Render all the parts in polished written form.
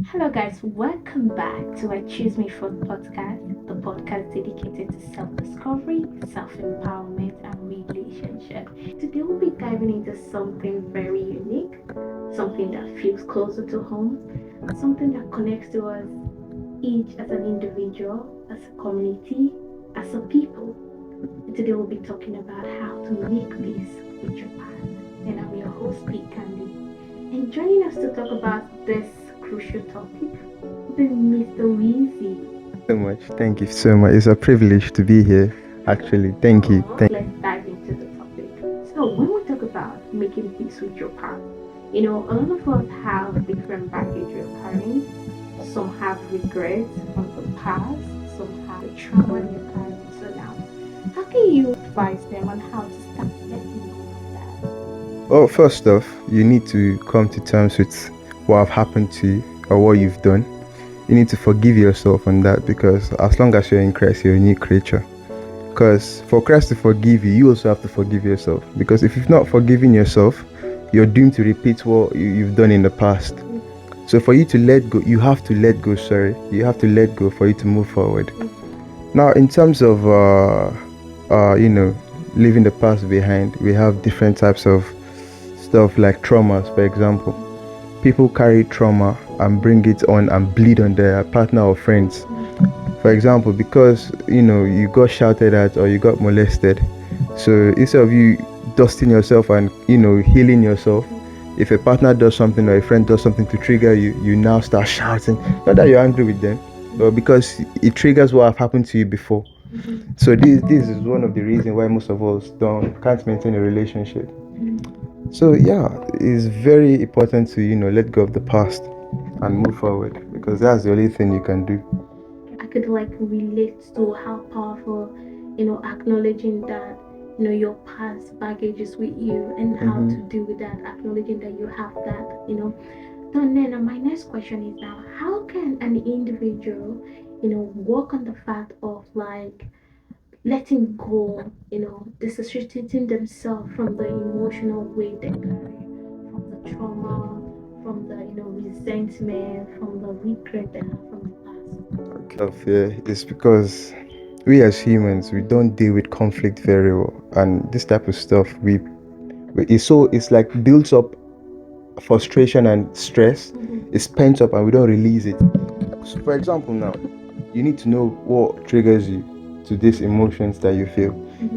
Hello, guys, welcome back to I Choose Me Food podcast, the podcast dedicated to self discovery, self empowerment, and relationship. Today, we'll be diving into something very unique, something that feels closer to home, something that connects to us each as an individual, as a community, as a people. And today, we'll be talking about how to make peace with your past. And I'm your host, Pcandy. And joining us to talk about this crucial topic will be Mr. Weezy. So much. Thank you so much. It's a privilege to be here. Actually, thank you. Let's dive into the topic. So, when we talk about making peace with your past, a lot of us have different baggage we're carrying. Some have regrets from the past, some have the trauma they're carrying. So, now, how can you advise them on how to start letting go of that? Well, first off, you need to come to terms with what have happened to you or what you've done. You need to forgive yourself on that because as long as you're in Christ, you're a new creature. Because for Christ to forgive you, you also have to forgive yourself. Because if you've not forgiven yourself, you're doomed to repeat what you've done in the past. So for you to let go, you have to let go. Sorry, you have to let go for you to move forward. Now, in terms of leaving the past behind, we have different types of stuff like traumas. For example, people carry trauma and bring it on and bleed on their partner or friends. For example, because you got shouted at or you got molested, so instead of you dusting yourself and healing yourself, if a partner does something or a friend does something to trigger you, you now start shouting. Not that you're angry with them, but because it triggers what have happened to you before. So this is one of the reasons why most of us can't maintain a relationship. So yeah, it's very important to let go of the past and move forward because that's the only thing you can do. I could like relate to how powerful, acknowledging that, your past baggage is with you and how to deal with that, acknowledging that you have that. Then my next question is now, how can an individual, work on the fact of like letting go, dissociating themselves from the emotional weight they carry, from the trauma, from the, resentment, from the regret they have from the past? Fear is because we as humans we don't deal with conflict very well, and this type of stuff it's like builds up frustration and stress. It's pent up and we don't release it. So for example, now you need to know what triggers you to these emotions that you feel,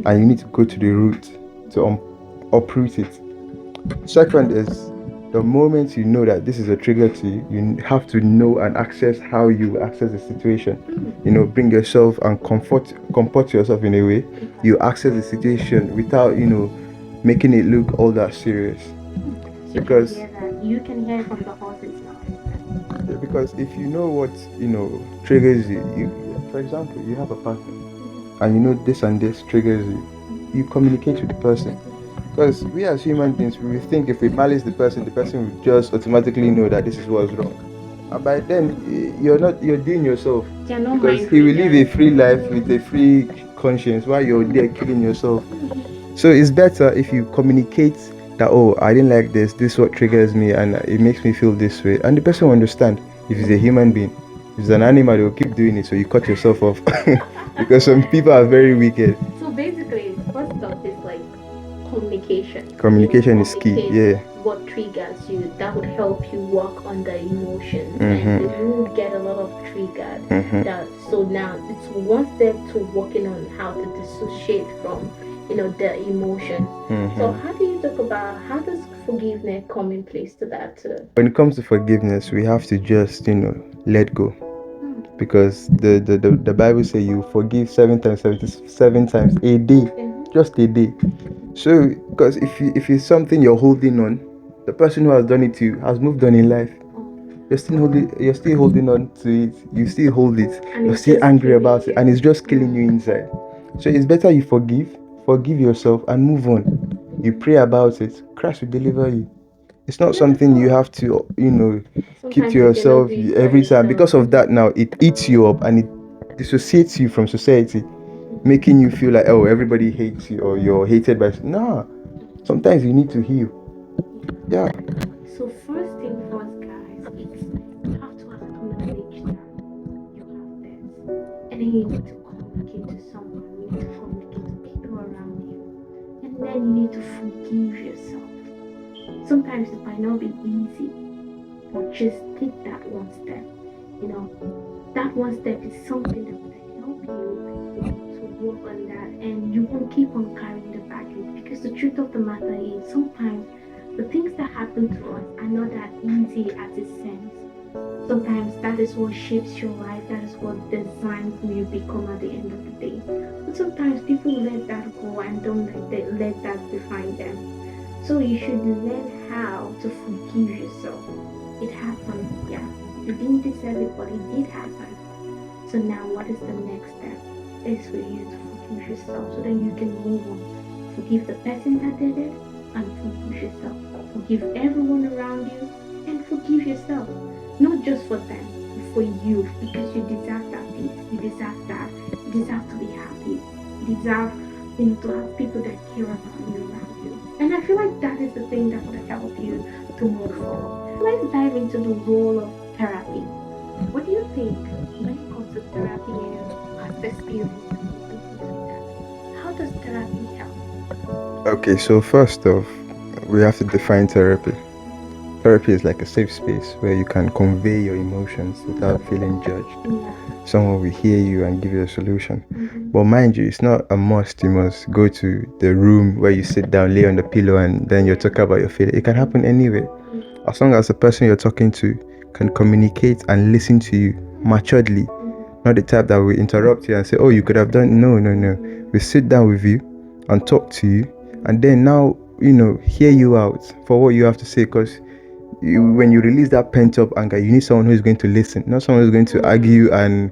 and you need to go to the root to uproot it. Second is the moment you know that this is a trigger to you, you have to know and access how you access the situation. Bring yourself and comport yourself in a way you access the situation without making it look all that serious. Because You can hear from the horse's mouth. because if you know what triggers you, for example, you have a partner and you know this and this triggers you communicate with the person. Because we as human beings, we think if we malice the person will just automatically know that this is what's wrong. And by then, you're doing yourself. Because he will live a free life with a free conscience while you're there killing yourself. So it's better if you communicate that, oh, I didn't like this is what triggers me and it makes me feel this way. And the person will understand. If he's a human being, if it's an animal, they'll keep doing it, so you cut yourself off. Because some people are very wicked. So basically, first off is like communication. Communication is key, yeah. What triggers you, that would help you work on the emotions, and you get a lot of triggers. That so now it's one step to working on how to dissociate from the emotions. So how do you talk about how does forgiveness come in place to that too? When it comes to forgiveness, we have to just let go. Because the Bible says you forgive 7 times 77 times a day, just a day. So because if it's something you're holding on, the person who has done it to you has moved on in life. You're still holding on to it. You still hold it. You're still angry about it, and it's just killing you inside. So it's better you forgive yourself, and move on. You pray about it. Christ will deliver you. It's not something you have to keep to yourself every time. Because of that, now it eats you up and it dissociates you from society, making you feel like, oh, everybody hates you or you're hated by. Nah, sometimes you need to heal. Yeah. So first thing first, guys, is you have to And then you need to communicate to someone, you need to communicate to people around you. And then you need to forgive yourself. Sometimes it might not be easy, but just take that one step. You know, that one step is something that will help you to work on that, and you won't keep on carrying the baggage. Because the truth of the matter is, sometimes the things that happen to us are not that easy as it seems. Sometimes that is what shapes your life, that is what defines who you become at the end of the day. But sometimes people let that go and don't let that define them. So you should learn how to forgive yourself. It happened, yeah. You didn't deserve it, but it did happen. So now what is the next step? Is for you to forgive yourself so that you can move on. Forgive the person that did it and forgive yourself. Forgive everyone around you and forgive yourself. Not just for them, but for you, because you deserve that peace. You deserve that. You deserve to be happy. You deserve, to have people that care about you around you. And I feel like that is the thing that would help you to move forward. Let's dive into the role of therapy. What do you think when it comes to therapy and past experience and things like that? How does therapy help? Okay, so first off, we have to define therapy. Therapy is like a safe space where you can convey your emotions without feeling judged. Yeah. Someone will hear you and give you a solution. Mm-hmm. But mind you, it's not a must. You must go to the room where you sit down, lay on the pillow, and then you're talking about your feeling. It can happen anywhere. As long as the person you're talking to can communicate and listen to you maturely, not the type that will interrupt you and say, oh, you could have done. No. We sit down with you and talk to you, and then now, hear you out for what you have to say, because when you release that pent up anger, you need someone who is going to listen, not someone who's going to argue. And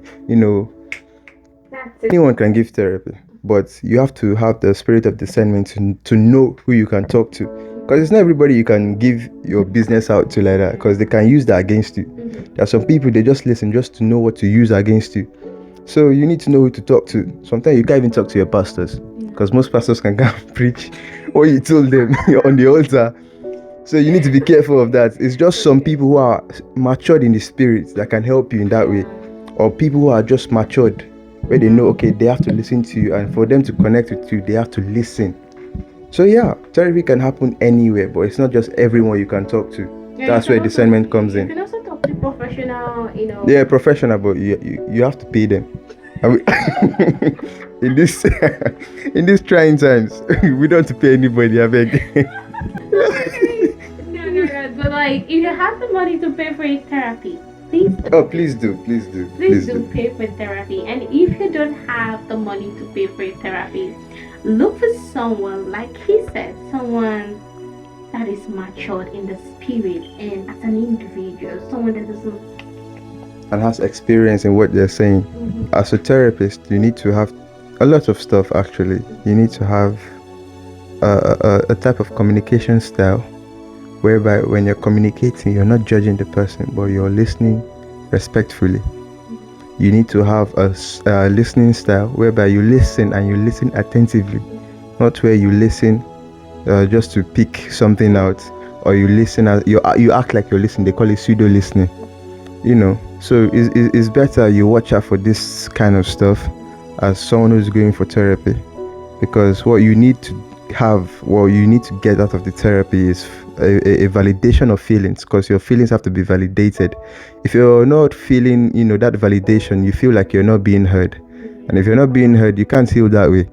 anyone can give therapy, but you have to have the spirit of discernment to know who you can talk to, because it's not everybody you can give your business out to like that, because they can use that against you. There are some people, they just listen just to know what to use against you. So you need to know who to talk to. Sometimes you can't even talk to your pastors, because most pastors can come preach what you told them on the altar. So you need to be careful of that. It's just some people who are matured in the spirit that can help you in that way, or people who are just matured where they know, okay, they have to listen to you, and for them to connect with you, they have to listen. So yeah, therapy can happen anywhere, but it's not just everyone you can talk to. Yeah, that's where discernment comes in. You can also talk to professional, Yeah, professional, but you have to pay them. In this in these trying times, we don't have to pay anybody, I beg. No. But like, if you have the money to pay for a therapy, please do. Please do pay for therapy. And if you don't have the money to pay for a therapy, look for someone, like he said, someone that is matured in the spirit and as an individual, someone that doesn't and has experience in what they're saying. As a therapist, you need to have a lot of stuff. Actually, you need to have a type of communication style whereby when you're communicating, you're not judging the person, but you're listening respectfully. You need to have a listening style whereby you listen, and you listen attentively, not where you listen just to pick something out, or you listen as you act like you're listening. They call it pseudo listening. So it's better you watch out for this kind of stuff as someone who's going for therapy, because what you need to get out of the therapy is a validation of feelings, because your feelings have to be validated. If you're not feeling that validation, you feel like you're not being heard, and if you're not being heard, you can't heal that way.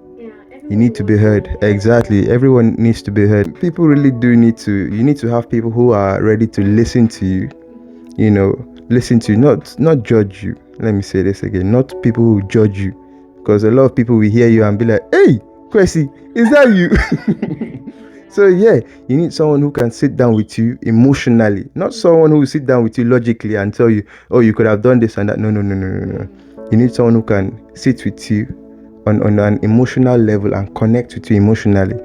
You need to be heard. Exactly, everyone needs to be heard. People really do you need to have people who are ready to listen to you, listen to you, not judge you. Let me say this again, not people who judge you, because a lot of people will hear you and be like, hey Kwesi, is that you? So yeah, you need someone who can sit down with you emotionally, not someone who will sit down with you logically and tell you, oh, you could have done this and that. No. You need someone who can sit with you on an emotional level and connect with you emotionally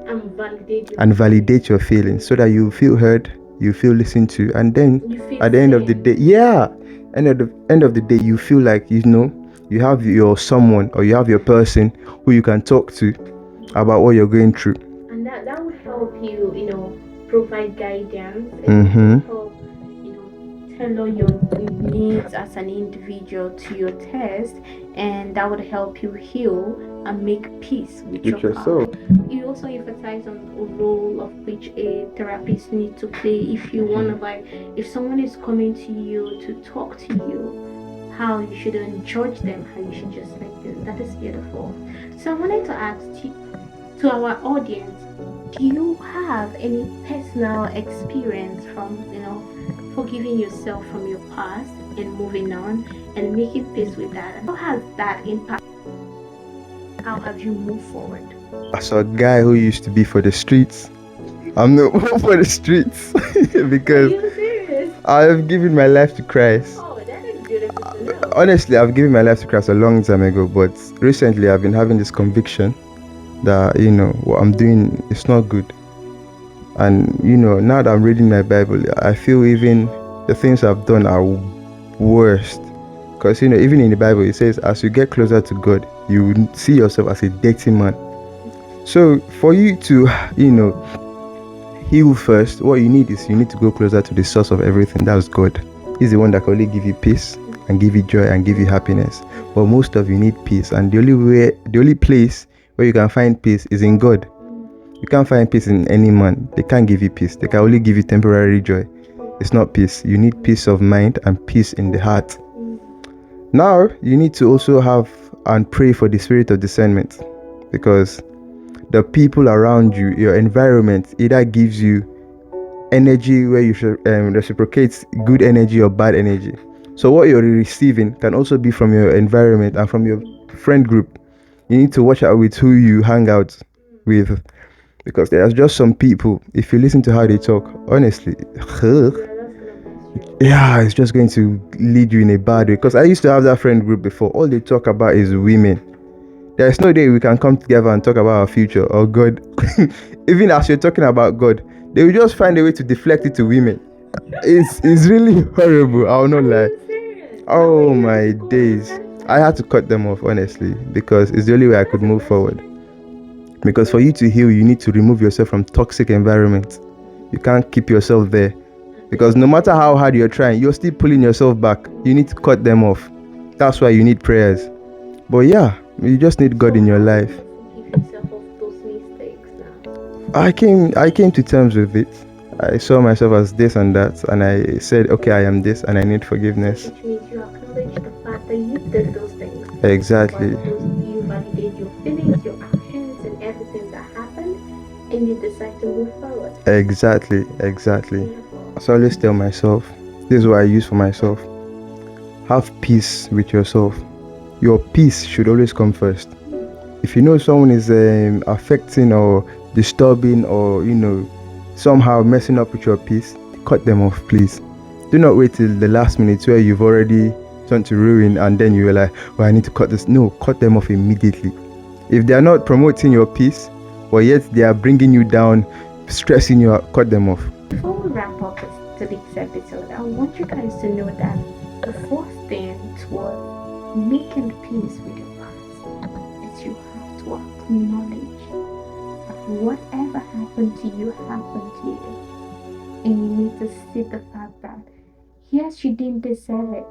and validate your feelings, so that you feel heard, you feel listened to, and then at the end of the day, end of the day, you feel like you have your someone, or you have your person who you can talk to about what you're going through, and that would help you provide guidance and help tailor your needs as an individual to your test, and that would help you heal and make peace with your yourself. past. You also emphasize on the role of which a therapist need to play if you want to, like, if someone is coming to you to talk to you, how you shouldn't judge them, how you should just like them. That is beautiful. So I wanted to ask to our audience, do you have any personal experience from, forgiving yourself from your past and moving on and making peace with that? And how has that impacted? How have you moved forward? As a guy who used to be for the streets, I'm no more for the streets because I've given my life to Christ. Oh, that is beautiful to know. Honestly, I've given my life to Christ a long time ago, but recently I've been having this conviction that what I'm doing is not good. And now that I'm reading my Bible, I feel even the things I've done are worst. Because even in the Bible it says, as you get closer to God, you see yourself as a dirty man. So for you to heal first, what you need is you need to go closer to the source of everything. That's God. He's the one that can only give you peace and give you joy and give you happiness. But most of you need peace, and the only place where you can find peace is in God. You can't find peace in any man. They can't give you peace. They can only give you temporary joy. It's not peace. You need peace of mind and peace in the heart. Now, you need to also have and pray for the spirit of discernment, because the people around you, your environment, either gives you energy where you should reciprocate good energy or bad energy. So what you're receiving can also be from your environment and from your friend group. You need to watch out with who you hang out with, because there's just some people, if you listen to how they talk, honestly, yeah, it's just going to lead you in a bad way. Because I used to have that friend group before. All they talk about is women. There's no day we can come together and talk about our future or God. Even as you're talking about God, they will just find a way to deflect it to women. It's really horrible. I'll not lie. Oh my days. I had to cut them off, honestly, because it's the only way I could move forward. Because for you to heal, you need to remove yourself from toxic environments. You can't keep yourself there, because no matter how hard you're trying, you're still pulling yourself back. You need to cut them off. That's why you need prayers. But yeah, you just need God in your life. I came to terms with it. I saw myself as this and that, and I said, okay, I am this, and I need forgiveness. Which means you acknowledge the fact that you did those things. Exactly. You validate your feelings, your actions, and everything that happened, and you decide to move forward. Exactly. So I always tell myself, this is what I use for myself. Have peace with yourself. Your peace should always come first. If you know someone is affecting or disturbing or somehow messing up with your peace, cut them off, please. Do not wait till the last minute where you've already turned to ruin and then you're like, well, I need to cut this. No, cut them off immediately. If they are not promoting your peace, but yet they are bringing you down, stressing you out, cut them off. Before we wrap up today's episode, I want you guys to know that the first thing towards making peace with your past is you have to acknowledge that whatever happened to you happened to you. And you need to see the fact that yes, you didn't deserve it.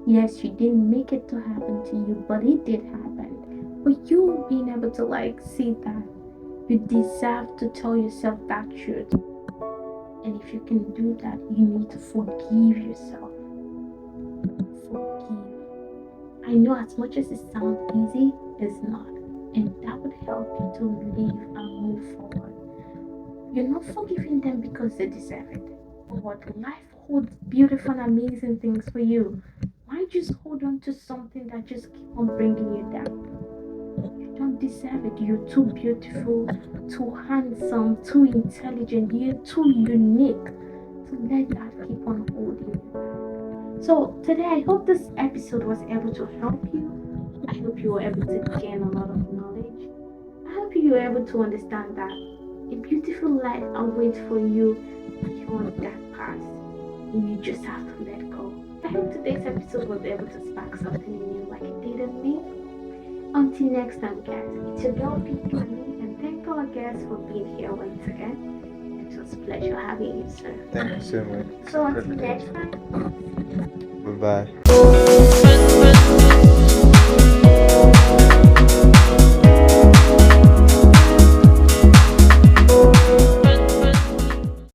Yes, you didn't make it to happen to you, but it did happen. But you being able to see that you deserve to tell yourself that truth. And if you can do that, you need to forgive yourself. Forgive. I know as much as it sounds easy, it's not. And that would help you to live and move forward. You're not forgiving them because they deserve it. But life holds beautiful and amazing things for you. Why just hold on to something that just keep on bringing you down? You don't deserve it. You're too beautiful, too handsome, too intelligent. You're too unique to let that keep on holding you. So today, I hope this episode was able to help you. I hope you were able to gain a lot of knowledge. I hope you were able to understand that a beautiful life awaits for you beyond that past. And you just have to let go. I hope today's episode was able to spark something in you like it did in me. Until next time, guys, it's your girl Pcandy, and thank our guests for being here once again. It was was a pleasure having you, sir. Thank you so much. So until next time. Bye bye.